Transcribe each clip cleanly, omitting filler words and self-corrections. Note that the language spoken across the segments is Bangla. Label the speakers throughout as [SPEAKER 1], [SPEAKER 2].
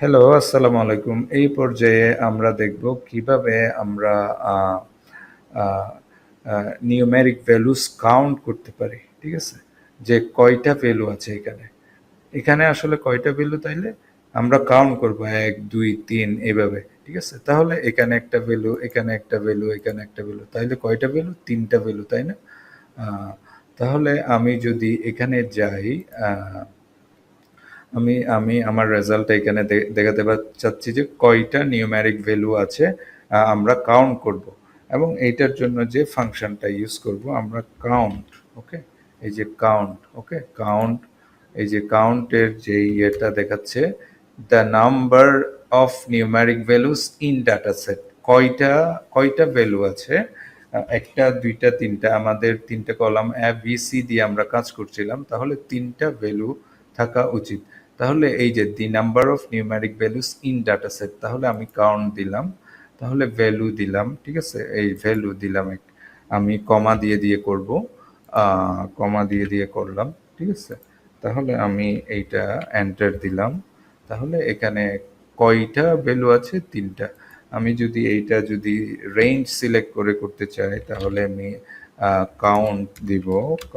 [SPEAKER 1] হ্যালো, আসসালামু আলাইকুম। এই পর্যায়ে আমরা দেখব কিভাবে আমরা আ আ আ নিউমেরিক ভ্যালুস কাউন্ট করতে পারি। ঠিক আছে? যে কয়টা ভ্যালু আছে এখানে। এখানে আসলে কয়টা ভ্যালু তাইলে? আমরা কাউন্ট করব ১, ২, ৩ এভাবে। ঠিক আছে? তাহলে এখানে একটা ভ্যালু, এখানে একটা ভ্যালু, এখানে একটা ভ্যালু। তাইলে কয়টা ভ্যালু? ৩ টা ভ্যালু, তাই না? আ তাহলে আমি যদি এখানে যাই আ আমি আমি আমার রেজাল্টটা এখানে দেখাতে চাচ্ছি যে কয়টা নিউমেরিক ভ্যালু আছে আমরা কাউন্ট করব এবং এইটার জন্য যে ফাংশনটা ইউজ করব আমরা কাউন্ট। ওকে, এই যে কাউন্ট, ওকে কাউন্ট, এই যে কাউন্টের যে ইয়েটা দেখাচ্ছে the number of numeric values in data set. কয়টা কয়টা ভ্যালু আছে, একটা দুইটা তিনটা, আমাদের তিনটা কলাম এ বি সি দিয়ে আমরা কাজ করছিলাম, তাহলে তিনটা ভ্যালু থাকা উচিত। তাহলে এই যে the number of numeric values in data set, তাহলে আমি কাউন্ট দিলাম, তাহলে ভ্যালু দিলাম, ঠিক আছে, এই ভ্যালু দিলাম আমি কমা দিয়ে দিয়ে করব, কমা দিয়ে দিয়ে করলাম, ঠিক আছে। তাহলে আমি এইটা এন্টার দিলাম, তাহলে এখানে কয়টা ভ্যালু আছে? তিনটা। আমি যদি এইটা যদি রেঞ্জ সিলেক্ট করে করতে চাই তাহলে আমি কাউন্ট দিব,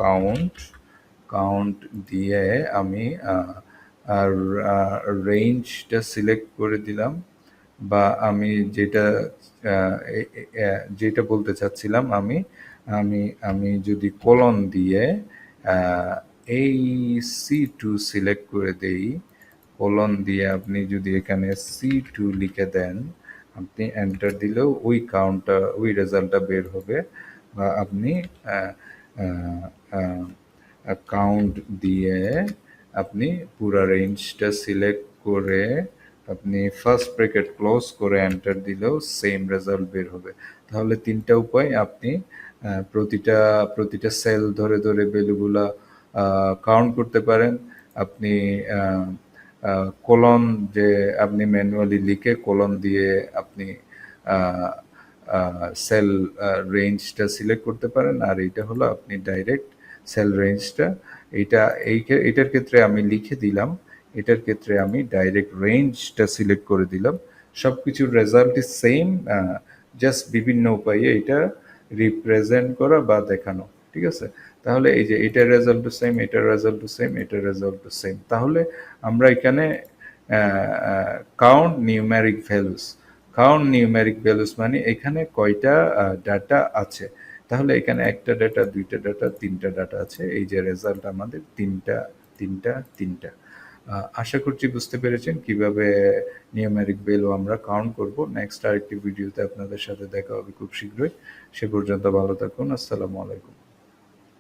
[SPEAKER 1] কাউন্ট, কাউন্ট দিয়ে আমি আর রেঞ্জটা সিলেক্ট করে দিলাম, বা আমি যেটা যেটা বলতে চাচ্ছিলাম আমি আমি আমি যদি কোলন দিয়ে এই C2 সিলেক্ট করে দেই, কোলন দিয়ে আপনি যদি এখানে C2 লিখে দেন, আপনি এন্টার দিলেও ওই কাউন্টটা, ওই রেজাল্টটা বের হবে। বা আপনি কাউন্ট দিয়ে আপনি পুরো রেঞ্জটা সিলেক্ট করে আপনি ফার্স্ট ব্র্যাকেট ক্লোজ করে এন্টার দিলেও সেম রেজাল্ট বের হবে। তাহলে তিনটা উপায় আপনি প্রতিটা প্রতিটা সেল ধরে ধরে ভ্যালুগুলা কাউন্ট করতে পারেন। আপনি কোলন, যে আপনি ম্যানুয়ালি লিখে কোলন দিয়ে আপনি সেল রেঞ্জটা সিলেক্ট করতে পারেন। আর এইটা হলো আপনি ডাইরেক্ট সেল রেঞ্জটা, এইটা এইটার ক্ষেত্রে আমি লিখে দিলাম, এটার ক্ষেত্রে আমি ডাইরেক্ট রেঞ্জটা সিলেক্ট করে দিলাম। সব কিছুর রেজাল্ট ইজ সেম, জাস্ট বিভিন্ন উপায়ে এটা রিপ্রেজেন্ট করা বা দেখানো। ঠিক আছে? তাহলে এই যে এটার রেজাল্টও সেম, এটার রেজাল্টও সেম, এটার রেজাল্টও সেম। তাহলে আমরা এখানে count numeric values, count numeric values মানে এখানে কয়টা ডাটা আছে। তাহলে এখানে একটা ডাটা, দুইটা ডাটা, তিনটা ডাটা আছে। এই যে রেজাল্ট আমাদের তিনটা, তিনটা, তিনটা। আশা করছি বুঝতে পেরেছেন কিভাবে নিউমেরিক ভ্যালু আমরা কাউন্ট করব। নেক্সট আরেকটি ভিডিওতে আপনাদের সাথে দেখা হবে খুব শীঘ্রই। সে পর্যন্ত ভালো থাকুন। আসসালামু আলাইকুম।